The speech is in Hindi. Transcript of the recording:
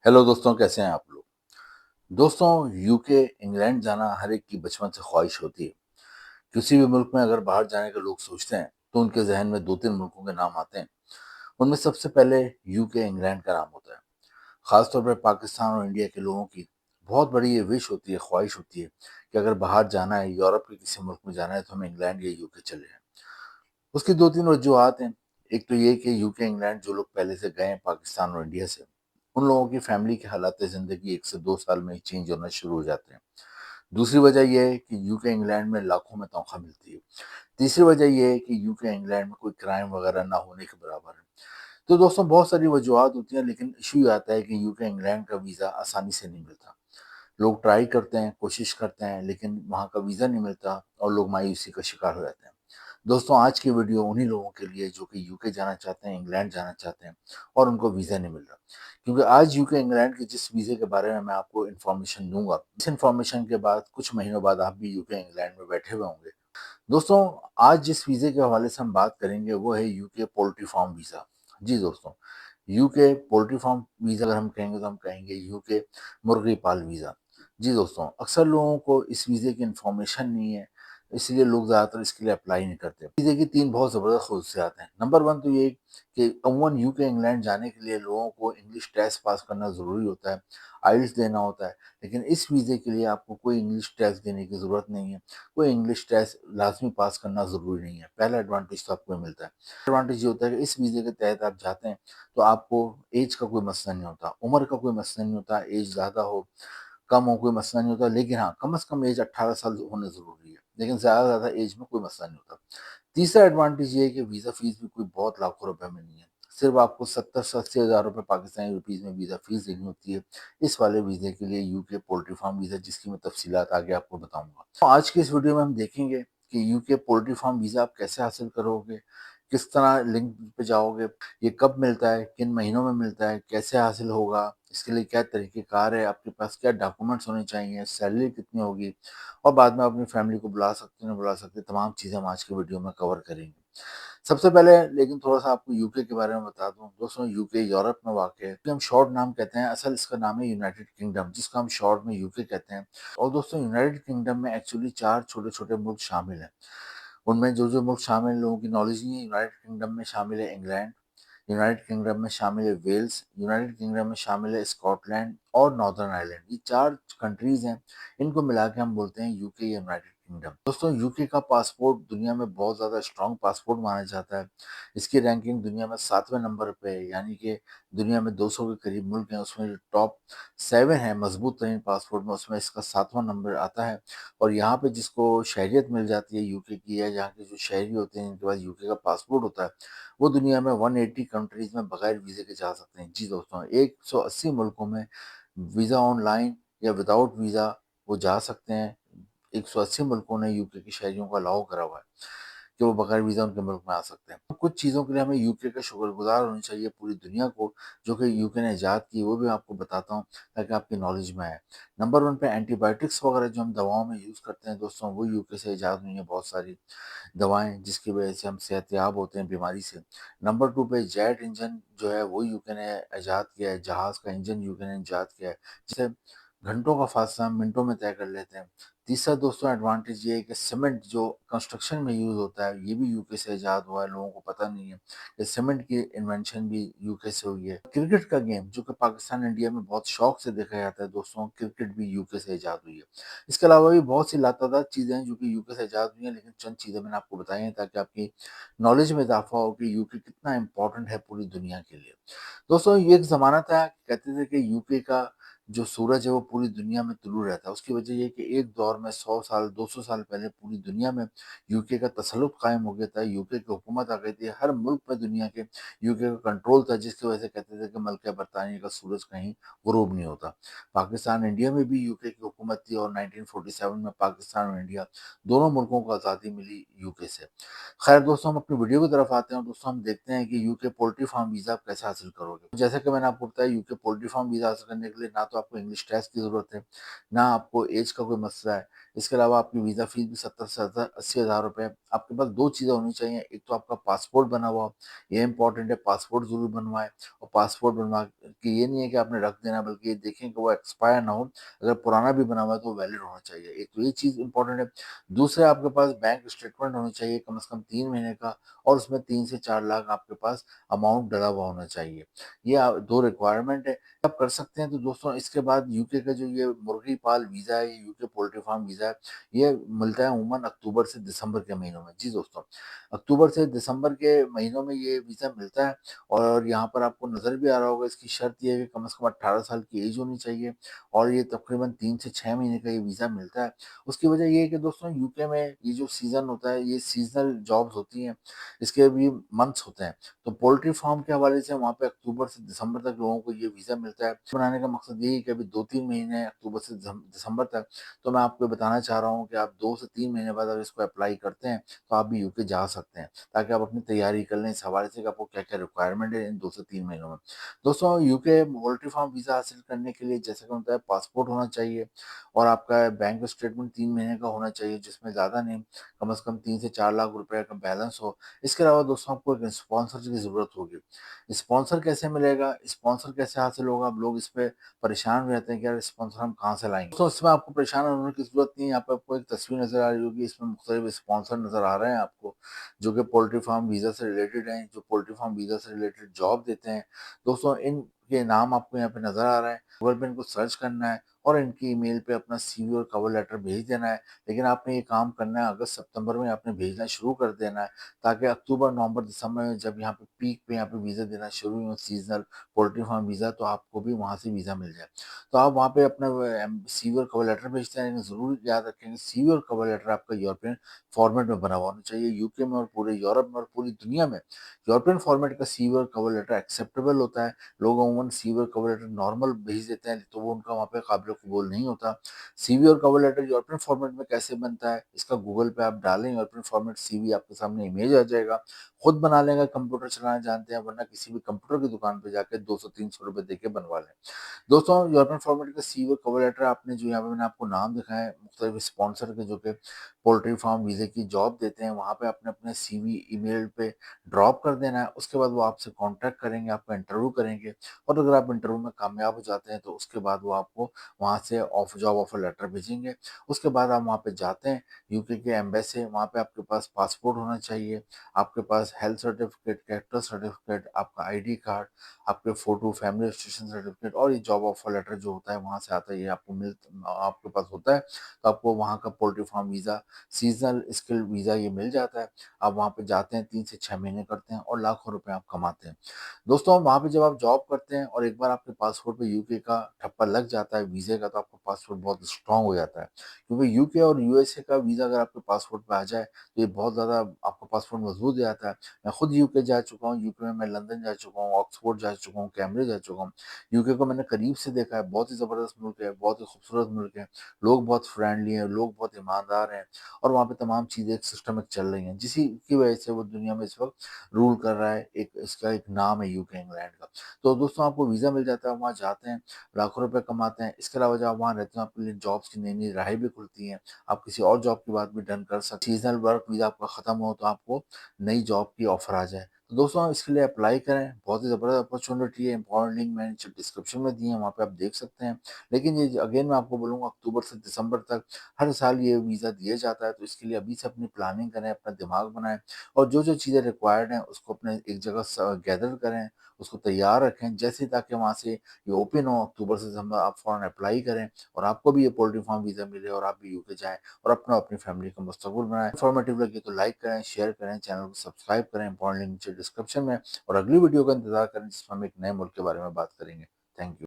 हेलो दोस्तों, कैसे हैं आप लोग। दोस्तों, यूके इंग्लैंड जाना हर एक की बचपन से ख्वाहिश होती है। किसी भी मुल्क में अगर बाहर जाने का लोग सोचते हैं तो उनके जहन में दो तीन मुल्कों के नाम आते हैं। उनमें सबसे पहले यूके इंग्लैंड का नाम होता है। खासतौर पर पाकिस्तान और इंडिया के लोगों की बहुत बड़ी ये विश होती है, ख्वाहिश होती है कि अगर बाहर जाना है, यूरोप के किसी मुल्क में जाना है तो हम इंग्लैंड या यूके चले जाएं। उसकी दो तीन वजूहत हैं। एक तो ये कि यूके इंग्लैंड जो लोग पहले से गए हैं पाकिस्तान और इंडिया से, उन लोगों की फैमिली के हालात ज़िंदगी 1 से 2 साल में ही चेंज होना शुरू हो जाते हैं। दूसरी वजह ये है कि यूके इंग्लैंड में लाखों में तनख्वाह मिलती है। तीसरी वजह ये है कि यूके इंग्लैंड में कोई क्राइम वगैरह ना होने के बराबर है। तो दोस्तों, बहुत सारी वजूहत होती हैं, लेकिन इशू ये आता है कि यूके इंग्लैंड का वीज़ा आसानी से नहीं मिलता। लोग ट्राई करते हैं, कोशिश करते हैं, लेकिन वहाँ का वीज़ा नहीं मिलता और लोग मायूसी का शिकार हो जाते हैं। दोस्तों, आज की वीडियो उन्हीं लोगों के लिए जो कि यूके जाना चाहते हैं, इंग्लैंड जाना चाहते हैं और उनको वीज़ा नहीं मिल रहा। क्योंकि आज यूके इंग्लैंड के जिस वीज़े के बारे में मैं आपको इन्फॉर्मेशन दूँगा, इस इन्फॉर्मेशन के बाद कुछ महीनों बाद आप भी यूके इंग्लैंड में बैठे हुए होंगे। दोस्तों, आज जिस वीज़े के हवाले से हम बात करेंगे वो है यूके पोल्ट्री फार्म वीज़ा। जी दोस्तों, यूके पोल्ट्री फार्म वीज़ा अगर हम कहेंगे तो हम कहेंगे यूके मुर्गी पाल वीज़ा। जी दोस्तों, अक्सर लोगों को इस वीज़े की इन्फॉर्मेशन नहीं है, इसलिए लोग ज़्यादातर इसके लिए अप्लाई नहीं करते। वीज़े की 3 बहुत ज़बरदस्त खसूसियात हैं। नंबर 1 तो ये कि अमूमन यूके इंग्लैंड जाने के लिए लोगों को इंग्लिश टेस्ट पास करना ज़रूरी होता है, आइल्स देना होता है। लेकिन इस वीज़े के लिए आपको कोई इंग्लिश टेस्ट देने की ज़रूरत नहीं है, कोई इंग्लिश टेस्ट लाज़मी पास करना ज़रूरी नहीं है। पहला एडवांटेज तो आपको मिलता है। एडवांटेज ये होता है कि इस वीज़े के तहत आप जाते हैं तो आपको ऐज का कोई मसला नहीं होता, उम्र का कोई मसला नहीं होता, ऐज ज़्यादा हो, कम हो, कोई मसला नहीं होता। लेकिन हाँ, कम से कम ऐज 18 साल होना ज़रूरी है, लेकिन ज़्यादा से ज़्यादा ऐज में कोई मसला नहीं होता। तीसरा एडवांटेज ये है कि वीज़ा फ़ीस भी कोई बहुत लाखों रुपए में नहीं है। सिर्फ़ आपको 70 से 80 हज़ार रुपए पाकिस्तानी रुपीज़ में वीज़ा फ़ीस देनी होती है, इस वाले वीज़े के लिए, यूके पोल्ट्री फार्म वीज़ा, जिसकी मैं तफ़सीलात आगे आपको बताऊँगा। तो आज की इस वीडियो में हम देखेंगे कि यूके पोल्ट्री फार्म वीज़ा आप कैसे हासिल करोगे, किस तरह लिंक पे जाओगे, ये कब मिलता है, किन महीनों में मिलता है, कैसे हासिल होगा, इसके लिए क्या तरीक़ेकार है, आपके पास क्या डॉक्यूमेंट्स होने चाहिए, सैलरी कितनी होगी और बाद में अपनी फैमिली को बुला सकते हैं, नहीं बुला सकते, तमाम चीज़ें हम आज की वीडियो में कवर करेंगे। सबसे पहले लेकिन थोड़ा-सा आपको यूके के बारे में बता दूँ। दोस्तों, यूके यूरोप में वाक़ है। हम शॉर्ट नाम कहते हैं, असल इसका नाम है यूनाइटेड किंगडम, जिसको हम शॉर्ट में यूके कहते हैं। और दोस्तों, यूनाइटेड किंगडम में एक्चुअली 4 छोटे-छोटे मुल्क शामिल हैं। उनमें जो-जो मुल्क शामिल हैं, लोगों की नॉलेज नहीं है। यूनाइटेड किंगडम में शामिल है इंग्लैंड, यूनाइटेड किंगडम में शामिल है वेल्स, यूनाइटेड किंगडम में शामिल है स्कॉटलैंड और नॉर्दर्न आयरलैंड। ये 4 कंट्रीज़ हैं, इनको मिला के हम बोलते हैं यूके या यूनाइटेड किंगडम। दोस्तों, यूके का पासपोर्ट दुनिया में बहुत ज़्यादा स्ट्रॉन्ग पासपोर्ट माना जाता है। इसकी रैंकिंग दुनिया में 7वें नंबर पे है, यानी कि दुनिया में 200 के करीब मुल्क हैं, उसमें जो टॉप 7 है मज़बूत तरीन पासपोर्ट में, उसमें इसका 7वां नंबर आता है। और यहाँ पे जिसको शहरियत मिल जाती है यूके की, या यहाँ के जो शहरी होते हैं, जिनके पास यूके का पासपोर्ट होता है, वो दुनिया में 180 कंट्रीज़ में बगैर वीज़े के जा सकते हैं। जी दोस्तों, 180 मुल्कों में वीज़ा ऑनलाइन या विदाउट वीज़ा वो जा सकते हैं। 180 मुल्कों ने यूके के शहरियों को अलाउ करा हुआ है कि वो बगैर वीज़ा उनके मुल्क में आ सकते हैं। तो कुछ चीज़ों के लिए हमें यूके का शुक्रगुज़ार होना चाहिए पूरी दुनिया को, जो कि यूके ने ईजाद की, वो भी मैं आपको बताता हूँ ताकि आपकी नॉलेज में आए। नंबर 1 पे एंटीबायोटिक्स वगैरह जो हम दवाओं में यूज़ करते हैं दोस्तों, वो यूके से ईजाद हुई हैं बहुत सारी दवाएँ, जिसकी वजह से हम सेहतयाब होते हैं बीमारी से। नंबर 2 पे जेट इंजन जो है वो यूके ने ईजाद किया है, जहाज़ का इंजन यूके ने ईजाद किया है, जिससे घंटों का फासला हम मिनटों में तय कर लेते हैं। तीसरा दोस्तों एडवांटेज ये है कि सीमेंट जो कंस्ट्रक्शन में यूज़ होता है, ये भी यूके से ईजाद हुआ है, लोगों को पता नहीं है। कि सीमेंट की इन्वेंशन भी यूके से हुई है। क्रिकेट का गेम जो कि पाकिस्तान, इंडिया में बहुत शौक से देखा जाता है दोस्तों, क्रिकेट भी यूके से ईजाद हुई है। इसके अलावा भी बहुत सी लातादार चीज़ें हैं जो कि यूके से ईजाद हुई हैं, लेकिन चंद चीज़ें मैंने आपको बताई हैं ताकि आपकी नॉलेज में इज़ाफ़ा हो कि यूके कितना इम्पोर्टेंट है पूरी दुनिया के लिए। दोस्तों, ये एक ज़माना था, कहते थे कि यूके का जो सूरज है वो पूरी दुनिया में तुलू रहता है। उसकी वजह ये है कि एक दौर में 100 साल, 200 साल पहले पूरी दुनिया में यूके का तसल्लुत कायम हो गया था, यूके की हुकूमत आ गई थी। हर मुल्क में दुनिया के यूके का कंट्रोल था, जिसकी वजह से कहते थे कि मल्के बरतानिया का सूरज कहीं ग़ुरूब नहीं होता। पाकिस्तान, इंडिया में भी यूके की हुकूमत थी और 1947 में पाकिस्तान और इंडिया दोनों मुल्कों को आज़ादी मिली यूके से। खैर दोस्तों, हम अपनी वीडियो की तरफ आते हैं। दोस्तों, हम देखते हैं कि यूके पोल्ट्री फार्म वीज़ा आप कैसे हासिल करोगे। जैसा कि मैंने आपको बताया, यूके पोल्ट्री फार्म वीज़ा हासिल करने के लिए ना तो आपको इंग्लिश टेस्ट की ज़रूरत है, ना आपको ऐज का कोई मसला है। इसके अलावा आपकी वीज़ा फ़ीस भी 70 से 80,000 रुपए है। आपके पास 2 चीज़ें होनी चाहिए, एक तो आपका पासपोर्ट बना हुआ हो, ये इम्पोर्टेंट है, पासपोर्ट ज़रूर बनवाएँ और पासपोर्ट बनवा के ये नहीं है कि आपने रख देना, बल्कि ये देखें कि वो एक्सपायर ना हो। अगर पुराना भी बना हुआ है तो वैलिड होना चाहिए। एक तो ये चीज़ इम्पोर्टेंट है। दूसरा, आपके पास बैंक स्टेटमेंट होना चाहिए कम से कम 3 महीने का, और उसमें 3 से 4 लाख आपके पास अमाउंट डला हुआ होना चाहिए। ये 2 रिक्वायरमेंट है, आप कर सकते हैं। तो दोस्तों, इसके बाद यूके का जो ये मुर्गी पाल वीज़ा है, ये यूके पोल्ट्री फार्म वीज़ा है, ये मिलता है अमूमन अक्टूबर से दिसंबर के महीनों में। जी दोस्तों, अक्टूबर से दिसंबर के महीनों में ये वीज़ा मिलता है, और यहाँ पर आपको नज़र भी आ रहा होगा, इसकी शर्त ये है कि कम से कम 18 साल की एज होनी चाहिए, और ये तकरीबन 3 से 6 महीने का ये वीज़ा मिलता है। उसकी वजह ये है कि दोस्तों, यूके में ये जो सीज़न होता है, ये सीज़नल जॉब्स होती हैं, इसके भी मंथ्स होते हैं। तो पोल्ट्री फार्म के हवाले से वहाँ पे अक्टूबर से दिसंबर तक लोगों को ये वीज़ा मिलता है। बनाने का मकसद यही है कि अभी 2-3 महीने हैं अक्टूबर से दिसंबर तक, तो मैं आपको बताना चाह रहा हूँ कि आप 2 से 3 महीने बाद अगर इसको अप्लाई करते हैं, तो आप भी यूके जा सकते हैं, ताकि आप अपनी तैयारी कर लें इस हवाले से कि आपको क्या-क्या रिक्वायरमेंट है इन 2 से 3 महीनों में। दोस्तों, यूके पोल्ट्री फार्म वीज़ा हासिल करने के लिए, जैसे कि मैंने बताया, पासपोर्ट होना चाहिए, और आपका बैंक स्टेटमेंट 3 महीने का होना चाहिए, जिसमें ज़्यादा नहीं, कम से कम 3 से 4 लाख रुपए का बैलेंस हो। इसके अलावा दोस्तों, आपको एक स्पॉन्सर की ज़रूरत होगी। स्पॉन्सर कैसे मिलेगा? स्पॉन्सर कैसे हासिल होगा? अब लोग इस पे परेशान रहते हैं कि यार, स्पॉन्सर हम कहाँ से लाएँगे? दोस्तों, इसमें आपको परेशान होने की ज़रूरत नहीं है। यहाँ पे आपको एक तस्वीर नज़र आ रही होगी, इसमें मुख्तलिफ स्पॉन्सर नज़र आ रहे हैं आपको, जो कि पोल्ट्री फार्म वीज़ा से रिलेटेड हैं, जो पोल्ट्री फार्म वीज़ा से रिलेटेड जॉब देते हैं। दोस्तों, इनके नाम आपको यहाँ पे नज़र आ रहे हैं। गूगल पे इनको सर्च करना है, और इनकी ईमेल पे अपना सीवी और कवर लेटर भेज देना है। लेकिन आपने ये काम करना है अगस्त-सितंबर में, आपने भेजना शुरू कर देना है, ताकि अक्टूबर, नवंबर, दिसंबर में जब यहाँ पे पीक पे यहाँ पे वीज़ा देना शुरू हो, सीज़नल पोल्ट्री फार्म वीज़ा, तो आपको भी वहाँ से वीज़ा मिल जाए। तो आप वहाँ पे अपना सीवी और कवर लेटर भेजते हैं, लेकिन ज़रूर याद रखेंगे, सीवी और कवर लेटर आपका यूरोपियन फॉर्मेट में बना हुआ होना चाहिए। यूके में और पूरे यूरोप में और पूरी दुनिया में यूरोपियन फॉर्मेट का सीवी और कवर लेटर एक्सेप्टेबल होता है। लोग अमूमन सीवी और कवर लेटर नॉर्मल भेज देते हैं, तो वो उनका वहाँ पे काबिल कबूल नहीं होता। सीवी और कवर लेटर यूरोपियन फॉर्मेट में कैसे बनता है, इसका गूगल पे आप डालें यूरोपियन फॉर्मेट सीवी, आपके सामने इमेज आ जाएगा। खुद बना लें अगर कंप्यूटर चलाना जानते हैं, वरना किसी भी कंप्यूटर की दुकान पे जाके 200-300 रुपए देके बनवा लें। दोस्तों, यूरोपियन फॉर्मेट का सीवी और कवर लेटर आपने, जो यहाँ पे मैंने आपको नाम दिखाए हैं मुख्तलिफ स्पॉन्सर के, जो कि पोल्ट्री फार्म वीज़े की जॉब देते हैं, वहाँ पे आपने अपने सीवी ईमेल पे ड्रॉप कर देना है। उसके बाद वो आपसे कॉन्टैक्ट करेंगे, आपका इंटरव्यू करेंगे, और अगर आप इंटरव्यू में कामयाब हो जाते हैं, तो उसके बाद वो आपको वहाँ से जॉब ऑफर लेटर भेजेंगे। उसके बाद आप वहाँ पे जाते हैं, यूके के एम्बेसी, वहाँ पे आपके पास पासपोर्ट होना चाहिए, आपके पास हेल्थ सर्टिफिकेट, कैरेक्टर सर्टिफिकेट, आपका आईडी कार्ड, आपके फ़ोटो, फैमिली रजिस्ट्रेशन सर्टिफ़िकेट, और ये जॉब ऑफ़र लेटर जो होता है वहाँ से आता है, ये आपके पास होता है। तो आपको वहाँ का poultry farm visa, seasonal skill visa ये मिल जाता है। आप वहाँ पे जाते हैं, 3 से 6 महीने करते हैं, और लाखों रुपए आप कमाते हैं। दोस्तों, वहाँ पे जब आप जॉब करते हैं, और एक बार आपके पासपोर्ट पे यूके का ठप्पा लग जाता है वीज़े का, तो आपका पासपोर्ट बहुत स्ट्रॉन्ग हो जाता है। क्योंकि यूके और यूएसए का वीज़ा अगर आपके पासपोर्ट पे आ जाए, तो ये बहुत ज़्यादा आपका पासपोर्ट मज़बूत हो जाता है। मैं खुद यूके जा चुका हूँ, यूके में मैं लंदन जा चुका हूँ, ऑक्सफोर्ड जा चुका हूँ, कैम्ब्रिज जा चुका हूँ। यूके को मैंने करीब से देखा है, बहुत ही ज़बरदस्त मुल्क है, बहुत ही खूबसूरत मुल्क है। लोग बहुत फ्रेंडली हैं, लोग बहुत ईमानदार हैं, और वहाँ पे तमाम चीज़ें एक सिस्टमिक चल रही हैं, जिसी की वजह से वो दुनिया में इस वक़्त रूल कर रहा है। एक इसका एक नाम है यूके इंग्लैंड का। तो दोस्तों, आपको वीज़ा मिल जाता है, वहाँ जाते हैं, लाखों रुपए कमाते हैं। इसके अलावा जब आप वहाँ रहते हैं, आपके लिए जॉब्स की नई-नई राहें भी खुलती हैं। आप किसी और जॉब की बात भी डन कर सकते हैं। सीज़नल वर्क वीज़ा आपका खत्म हो, तो आपको नई जॉब की ऑफ़र आ जाए। तो दोस्तों, इसके लिए अप्लाई करें, बहुत ही ज़बरदस्त अपॉर्च्युनिटी है। इम्पोर्टेंट लिंक मैंने नीचे डिस्क्रिप्शन में दिए हैं, वहाँ पे आप देख सकते हैं। लेकिन ये अगेन मैं आपको बोलूँगा, अक्टूबर से दिसंबर तक हर साल ये वीज़ा दिया जाता है, तो इसके लिए अभी से अपनी प्लानिंग करें, अपना दिमाग बनाएँ, और जो-जो चीज़ें रिक्वायर्ड हैं उसको अपने एक जगह गैदर करें, उसको तैयार रखें, जैसे ताकि वहाँ से ये ओपन हो अक्टूबर से दिसंबर, आप फ़ौरन अप्लाई करें, और आपको भी ये पोल्ट्री फार्म वीज़ा मिले, और आप भी यूके जाएँ, और अपना अपनी फैमिली का मुस्तकबिल बनाएँ। इन्फॉर्मेटिव लगे तो लाइक करें, शेयर करें, चैनल को सब्सक्राइब करें, इम्पोर्टेंट लिंक नीचे डिस्क्रिप्शन में, और अगली वीडियो का इंतज़ार करें, जिसमें हम एक नए मुल्क के बारे में बात करेंगे। Thank you.